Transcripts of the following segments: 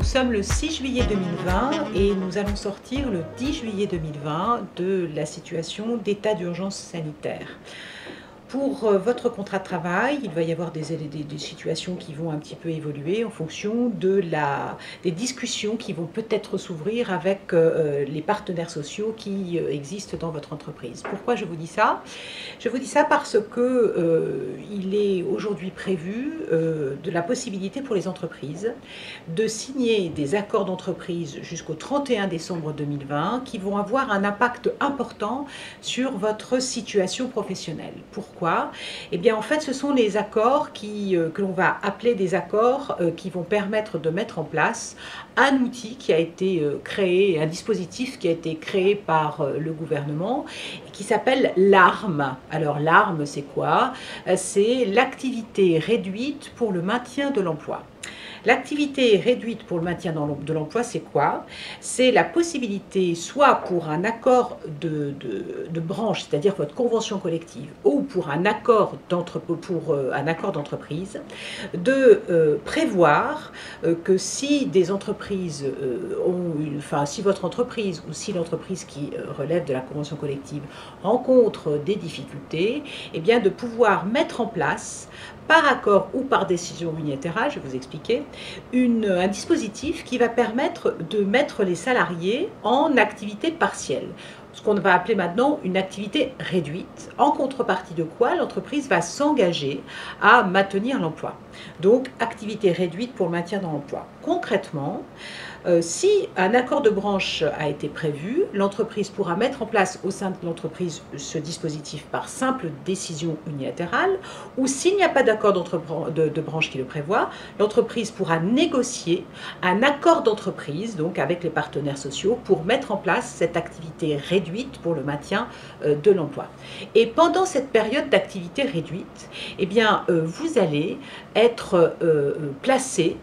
sommes le 6 juillet 2020 et nous allons sortir le 10 juillet 2020 de la situation d'état d'urgence sanitaire. Pour votre contrat de travail, il va y avoir des situations qui vont un petit peu évoluer en fonction des discussions qui vont peut-être s'ouvrir avec les partenaires sociaux qui existent dans votre entreprise. Pourquoi je vous dis ça? Je vous dis ça parce que il est aujourd'hui prévu de la possibilité pour les entreprises de signer des accords d'entreprise jusqu'au 31 décembre 2020 qui vont avoir un impact important sur votre situation professionnelle. Pourquoi? Eh bien, en fait, ce sont les accords que l'on va appeler des accords qui vont permettre de mettre en place un outil qui a été créé, un dispositif qui a été créé par le gouvernement et qui s'appelle l'ARME. Alors, l'ARME, c'est quoi? C'est l'activité réduite pour le maintien de l'emploi. L'activité réduite pour le maintien de l'emploi, c'est quoi? C'est la possibilité, soit pour un accord de branche, c'est-à-dire votre convention collective, ou pour un accord d'entreprise, de prévoir que si des entreprises si votre entreprise ou si l'entreprise qui relève de la convention collective rencontre des difficultés, eh bien de pouvoir mettre en place, par accord ou par décision unilatérale, je vais vous expliquer, un dispositif qui va permettre de mettre les salariés en activité partielle. Ce qu'on va appeler maintenant une activité réduite, en contrepartie de quoi l'entreprise va s'engager à maintenir l'emploi. Donc, activité réduite pour le maintien dans l'emploi. Concrètement, si un accord de branche a été prévu, l'entreprise pourra mettre en place au sein de l'entreprise ce dispositif par simple décision unilatérale, ou s'il n'y a pas d'accord de branche qui le prévoit, l'entreprise pourra négocier un accord d'entreprise, donc avec les partenaires sociaux, pour mettre en place cette activité réduite pour le maintien de l'emploi. Et pendant cette période d'activité réduite, eh bien, vous allez être placé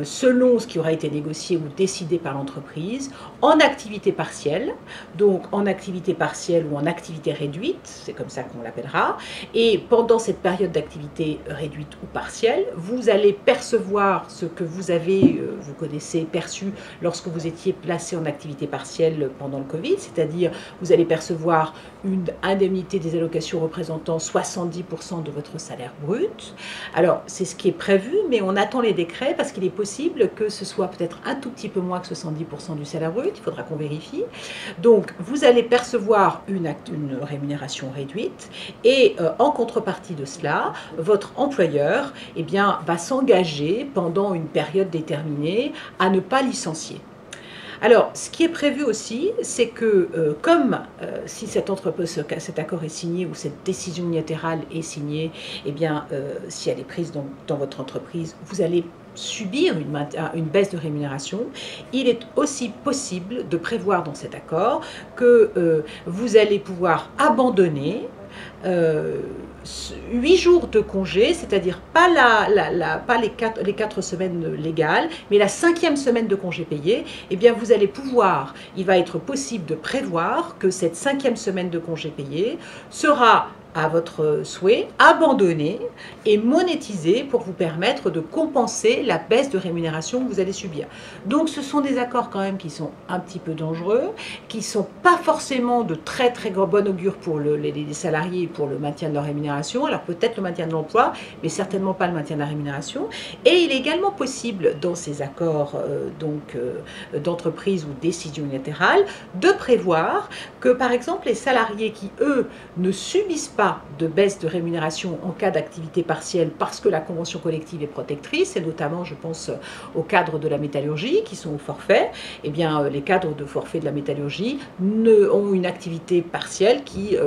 selon ce qui aura été négocié ou décidé par l'entreprise en activité partielle, donc en activité partielle ou en activité réduite, c'est comme ça qu'on l'appellera, et pendant cette période d'activité réduite ou partielle, vous allez percevoir ce que vous connaissez, perçu lorsque vous étiez placé en activité partielle pendant le Covid, c'est-à-dire vous allez percevoir une indemnité des allocations représentant 70% de votre salaire brut. Alors, c'est ce qui est prévu, mais on attend les décrets parce qu'il est possible que ce soit peut-être un tout petit peu moins que 70% du salaire brut, il faudra qu'on vérifie. Donc, vous allez percevoir une rémunération réduite et en contrepartie de cela, votre employeur eh bien, va s'engager pendant une période déterminée à ne pas licencier. Alors, ce qui est prévu aussi, c'est que si cet accord est signé ou cette décision unilatérale est signée, eh bien, si elle est prise dans votre entreprise, vous allez subir une baisse de rémunération. Il est aussi possible de prévoir dans cet accord que vous allez pouvoir abandonner 8 jours de congé, c'est-à-dire pas les 4 semaines légales, mais la 5e semaine de congé payé, eh bien vous allez pouvoir, il va être possible de prévoir que cette 5e semaine de congé payé sera à votre souhait, abandonné et monétisé pour vous permettre de compenser la baisse de rémunération que vous allez subir. Donc ce sont des accords quand même qui sont un petit peu dangereux, qui ne sont pas forcément de très bon augure pour les salariés et pour le maintien de leur rémunération. Alors peut-être le maintien de l'emploi, mais certainement pas le maintien de la rémunération. Et il est également possible dans ces accords d'entreprise ou décision unilatérale de prévoir que par exemple les salariés qui eux ne subissent pas de baisse de rémunération en cas d'activité partielle parce que la convention collective est protectrice, et notamment je pense aux cadres de la métallurgie qui sont au forfait, eh bien les cadres de forfait de la métallurgie ont une activité partielle qui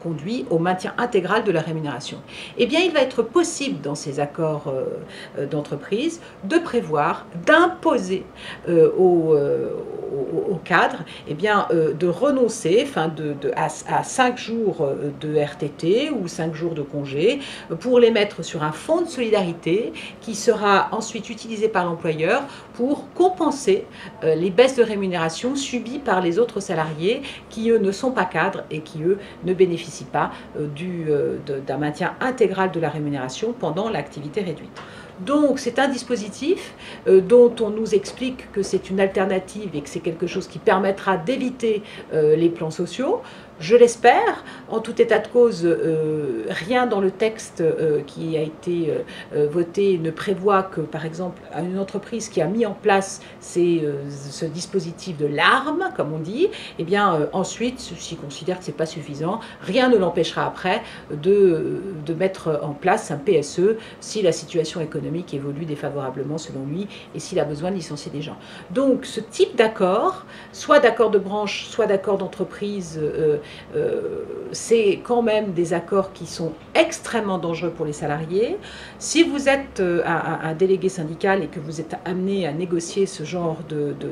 conduit au maintien intégral de la rémunération. Eh bien il va être possible dans ces accords d'entreprise de prévoir, d'imposer aux cadres eh bien, de renoncer à 5 jours de RTT ou 5 jours de congé pour les mettre sur un fonds de solidarité qui sera ensuite utilisé par l'employeur pour compenser les baisses de rémunération subies par les autres salariés qui, eux, ne sont pas cadres et qui, eux, ne bénéficient pas d'un maintien intégral de la rémunération pendant l'activité réduite. Donc c'est un dispositif dont on nous explique que c'est une alternative et que c'est quelque chose qui permettra d'éviter les plans sociaux. Je l'espère. En tout état de cause, rien dans le texte qui a été voté ne prévoit que, par exemple, une entreprise qui a mis en place ce dispositif de l'arme, comme on dit, eh bien, ensuite, s'il considère que ce n'est pas suffisant, rien ne l'empêchera après de mettre en place un PSE si la situation économique évolue défavorablement selon lui et s'il a besoin de licencier des gens. Donc, ce type d'accord, soit d'accord de branche, soit d'accord d'entreprise, c'est quand même des accords qui sont extrêmement dangereux pour les salariés. Si vous êtes un délégué syndical et que vous êtes amené à négocier ce genre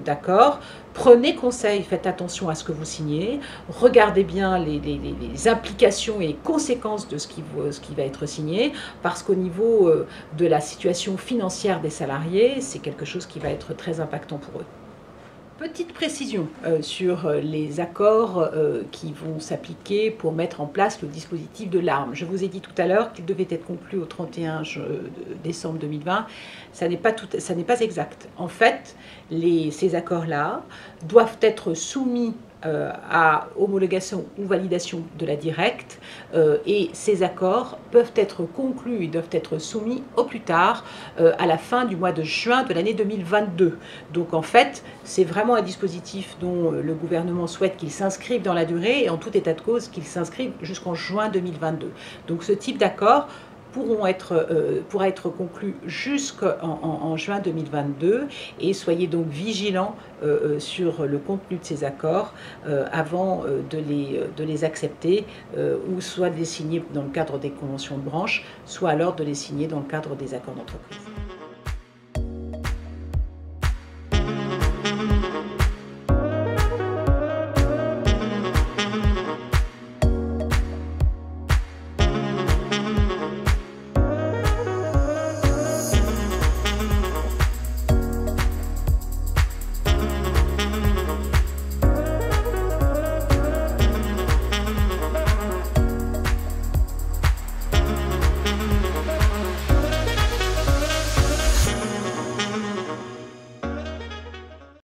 d'accord, prenez conseil, faites attention à ce que vous signez, regardez bien les implications et les conséquences de ce qui va être signé, parce qu'au niveau de la situation financière des salariés, c'est quelque chose qui va être très impactant pour eux. Petite précision sur les accords qui vont s'appliquer pour mettre en place le dispositif de l'arme. Je vous ai dit tout à l'heure qu'il devait être conclu au 31 décembre 2020. Ça n'est pas exact. En fait, ces accords-là doivent être soumis à homologation ou validation de la directe et ces accords peuvent être conclus et doivent être soumis au plus tard à la fin du mois de juin de l'année 2022. Donc en fait, c'est vraiment un dispositif dont le gouvernement souhaite qu'il s'inscrive dans la durée et en tout état de cause qu'il s'inscrive jusqu'en juin 2022. Donc ce type d'accord pourra être conclu jusqu'en juin 2022 et soyez donc vigilants sur le contenu de ces accords avant de les accepter ou soit de les signer dans le cadre des conventions de branche, soit alors de les signer dans le cadre des accords d'entreprise.